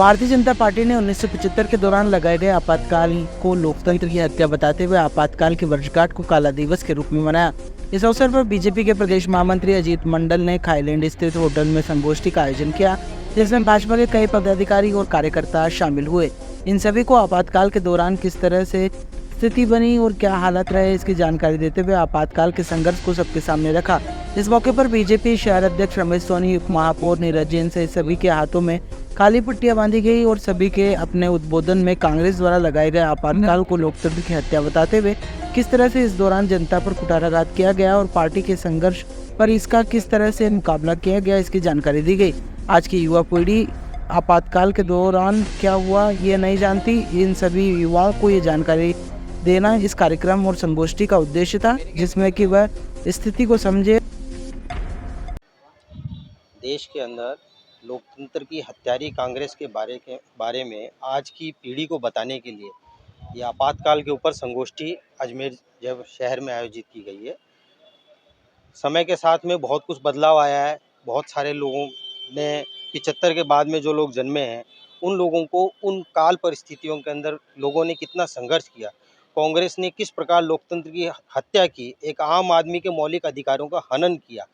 Bharatiya Janata party ने 1975 के दौरान लगाए गए आपातकाल को लोकतंत्र की हत्या बताते हुए आपातकाल की वर्षगांठ को काला दिवस के रूप में मनाया। इस अवसर पर बीजेपी के प्रदेश महामंत्री अजीत मंडल ने थाईलैंड स्थित होटल में संगोष्ठी का आयोजन किया, जिसमें भाजपा के कई पदाधिकारी और कार्यकर्ता शामिल हुए। इन सभी को आपातकाल के दौरान किस तरह से स्थिति बनी और क्या हालात रहे, इसकी जानकारी देते हुए आपातकाल के संघर्ष को सबके सामने रखा। इस मौके पर बीजेपी शहर अध्यक्ष रमेश सोनी, उप महापौर नीरज जैन से सभी के हाथों में काली पट्टियां बांधी गई और सभी के अपने उद्बोधन में कांग्रेस द्वारा लगाए गए आपातकाल को लोकतंत्र की हत्या बताते हुए किस तरह से इस दौरान जनता पर कुठाराघात किया गया और पार्टी के संघर्ष पर इसका किस तरह से मुकाबला किया गया, इसकी जानकारी दी गई। आज की युवा पीढ़ी आपातकाल के दौरान क्या हुआ ये नहीं जानती, इन सभी युवाओं को ये जानकारी देना इस कार्यक्रम और संगोष्ठी का उद्देश्य था, जिसमें कि वह स्थिति को समझे। देश के अंदर लोकतंत्र की हत्यारी कांग्रेस के बारे में आज की पीढ़ी को बताने के लिए ये आपातकाल के ऊपर संगोष्ठी अजमेर जब शहर में आयोजित की गई है। समय के साथ में बहुत कुछ बदलाव आया है। बहुत सारे लोगों ने 75 के बाद में जो लोग जन्मे हैं उन लोगों को उन काल परिस्थितियों के अंदर लोगों ने कितना संघर्ष किया, कांग्रेस ने किस प्रकार लोकतंत्र की हत्या की, एक आम आदमी के मौलिक अधिकारों का हनन किया,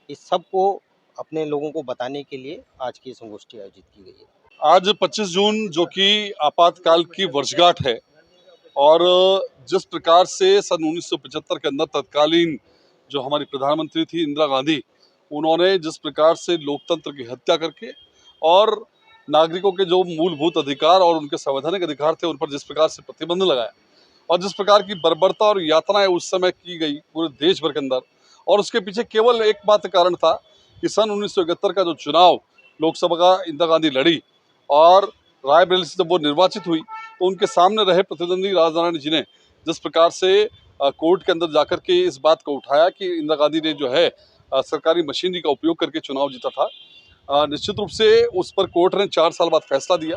इस सब को अपने लोगों को बताने के लिए आज की संगोष्ठी आयोजित की गई है। आज 25 जून जो कि आपातकाल की वर्षगांठ है और जिस प्रकार से सन 1975 के अंदर तत्कालीन जो हमारी प्रधानमंत्री थी इंदिरा गांधी, उन्होंने जिस प्रकार से लोकतंत्र की हत्या करके और नागरिकों के जो मूलभूत अधिकार और उनके संवैधानिक अधिकार थे उन पर जिस प्रकार से प्रतिबंध लगाया और जिस प्रकार की बर्बरता और यातनाएं उस समय की गई पूरे देश भर के अंदर, और उसके पीछे केवल एक बात कारण था कि सन 1971 का जो चुनाव लोकसभा का इंदिरा गांधी लड़ी और रायबरेली से जब वो निर्वाचित हुई तो उनके सामने रहे प्रतिद्वंदी राजनारायण जी ने जिस प्रकार से कोर्ट के अंदर जाकर के इस बात को उठाया कि इंदिरा गांधी ने जो है सरकारी मशीनरी का उपयोग करके चुनाव जीता था। निश्चित रूप से उस पर कोर्ट ने 4 साल बाद फैसला दिया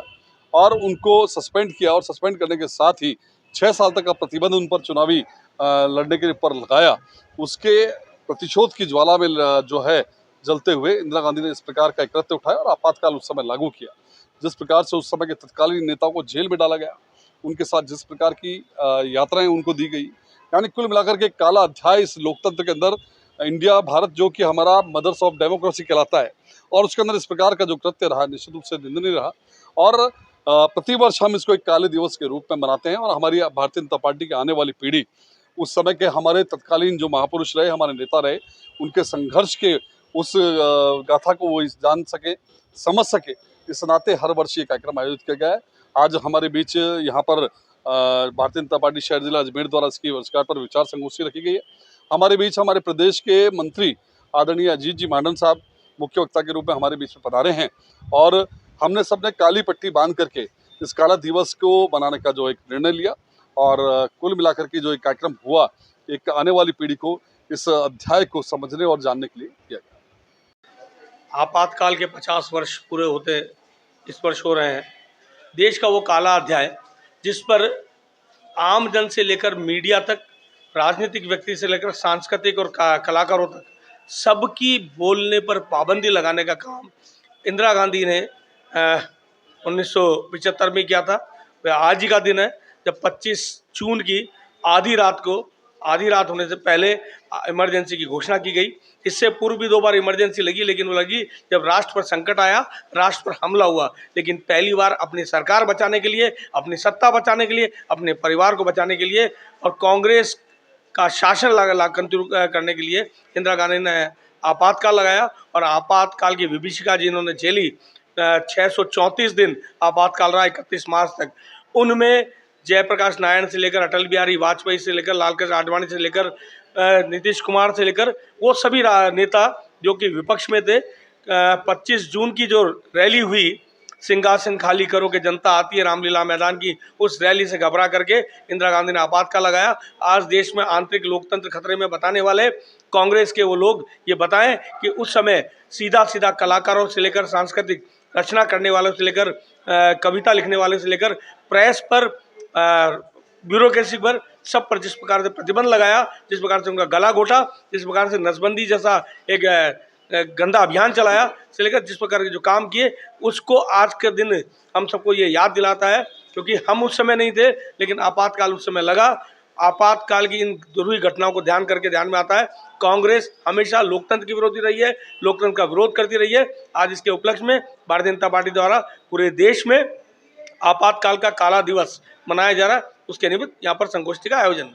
और उनको सस्पेंड किया और सस्पेंड करने के साथ ही 6 साल तक का प्रतिबंध उन पर चुनावी लड़ने के ऊपर लगाया। उसके प्रतिशोध की ज्वाला में जो है जलते हुए इंदिरा गांधी ने इस प्रकार का एक कृत्य उठाया और आपातकाल उस समय लागू किया। जिस प्रकार से उस समय के तत्कालीन नेताओं को जेल में डाला गया, उनके साथ जिस प्रकार की यात्राएं उनको दी गई, यानी कुल मिलाकर के काला अध्याय इस लोकतंत्र के अंदर इंडिया भारत जो कि हमारा मदर्स ऑफ डेमोक्रेसी कहलाता है और उसके अंदर इस प्रकार का जो कृत्य रहा निश्चित रूप से निंदनीय रहा। और प्रतिवर्ष हम इसको एक काले दिवस के रूप में मनाते हैं और हमारी भारतीय जनता पार्टी की आने वाली पीढ़ी उस समय के हमारे तत्कालीन जो महापुरुष रहे, हमारे नेता रहे, उनके संघर्ष के उस गाथा को वो जान सके, समझ सके, इस नाते हर वर्ष ये कार्यक्रम आयोजित किया गया है। आज हमारे बीच यहाँ पर भारतीय जनता पार्टी शहर जिला अजमेर द्वारा इसकी वर्षगांठ पर विचार संगोष्ठी रखी गई है। हमारे बीच हमारे प्रदेश के मंत्री आदरणीय अजीत जी मंडल साहब मुख्य वक्ता के रूप में हमारे बीच में पधारे हैं और हमने सबने काली पट्टी बांध करके इस काला दिवस को मनाने का जो एक निर्णय लिया और कुल मिलाकर के जो एक कार्यक्रम हुआ, एक आने वाली पीढ़ी को इस अध्याय को समझने और जानने के लिए किया गया। आपातकाल के 50 वर्ष पूरे होते इस वर्ष हो रहे हैं। देश का वो काला अध्याय जिस पर आम जन से लेकर मीडिया तक, राजनीतिक व्यक्ति से लेकर सांस्कृतिक और कलाकारों तक सबकी बोलने पर पाबंदी लगाने का काम इंदिरा गांधी ने 1975 में किया था। वह आज ही का दिन है जब 25 जून की आधी रात होने से पहले इमरजेंसी की घोषणा की गई। इससे पूर्व भी 2 बार इमरजेंसी लगी, लेकिन वो लगी जब राष्ट्र पर संकट आया, राष्ट्र पर हमला हुआ। लेकिन पहली बार अपनी सरकार बचाने के लिए, अपनी सत्ता बचाने के लिए, अपने परिवार को बचाने के लिए और कांग्रेस का शासन करने के लिए इंदिरा गांधी ने आपातकाल लगाया और आपातकाल की विभीषिका जिन्होंने झेली 634 दिन आपातकाल रहा 31 मार्च तक। उनमें जयप्रकाश नारायण से लेकर अटल बिहारी वाजपेयी से लेकर लालकृष्ण आडवाणी से लेकर नीतीश कुमार से लेकर वो सभी नेता जो कि विपक्ष में थे, 25 जून की जो रैली हुई, सिंहासन खाली करो के जनता आती है रामलीला मैदान की, उस रैली से घबरा करके इंदिरा गांधी ने आपातकाल लगाया। आज देश में आंतरिक लोकतंत्र खतरे में बताने वाले कांग्रेस के वो लोग ये बताएं कि उस समय सीधा कलाकारों से लेकर सांस्कृतिक रचना करने वालों से लेकर कविता लिखने वालों से लेकर प्रेस पर, ब्यूरोक्रेसी पर, सब पर जिस प्रकार से प्रतिबंध लगाया, जिस प्रकार से उनका गला घोटा, जिस प्रकार से नसबंदी जैसा एक गंदा अभियान चलाया से लेकर जिस प्रकार के जो काम किए, उसको आज के दिन हम सबको ये याद दिलाता है, क्योंकि हम उस समय नहीं थे लेकिन आपातकाल उस समय लगा। आपातकाल की इन दुर्हुई घटनाओं को ध्यान करके ध्यान में आता है, कांग्रेस हमेशा लोकतंत्र की विरोधी रही है, लोकतंत्र का विरोध करती रही है। आज इसके उपलक्ष्य में भारतीय जनता पार्टी द्वारा पूरे देश में आपातकाल का काला दिवस मनाया जा रहा है। उसके निमित्त यहाँ पर संगोष्ठी का आयोजन।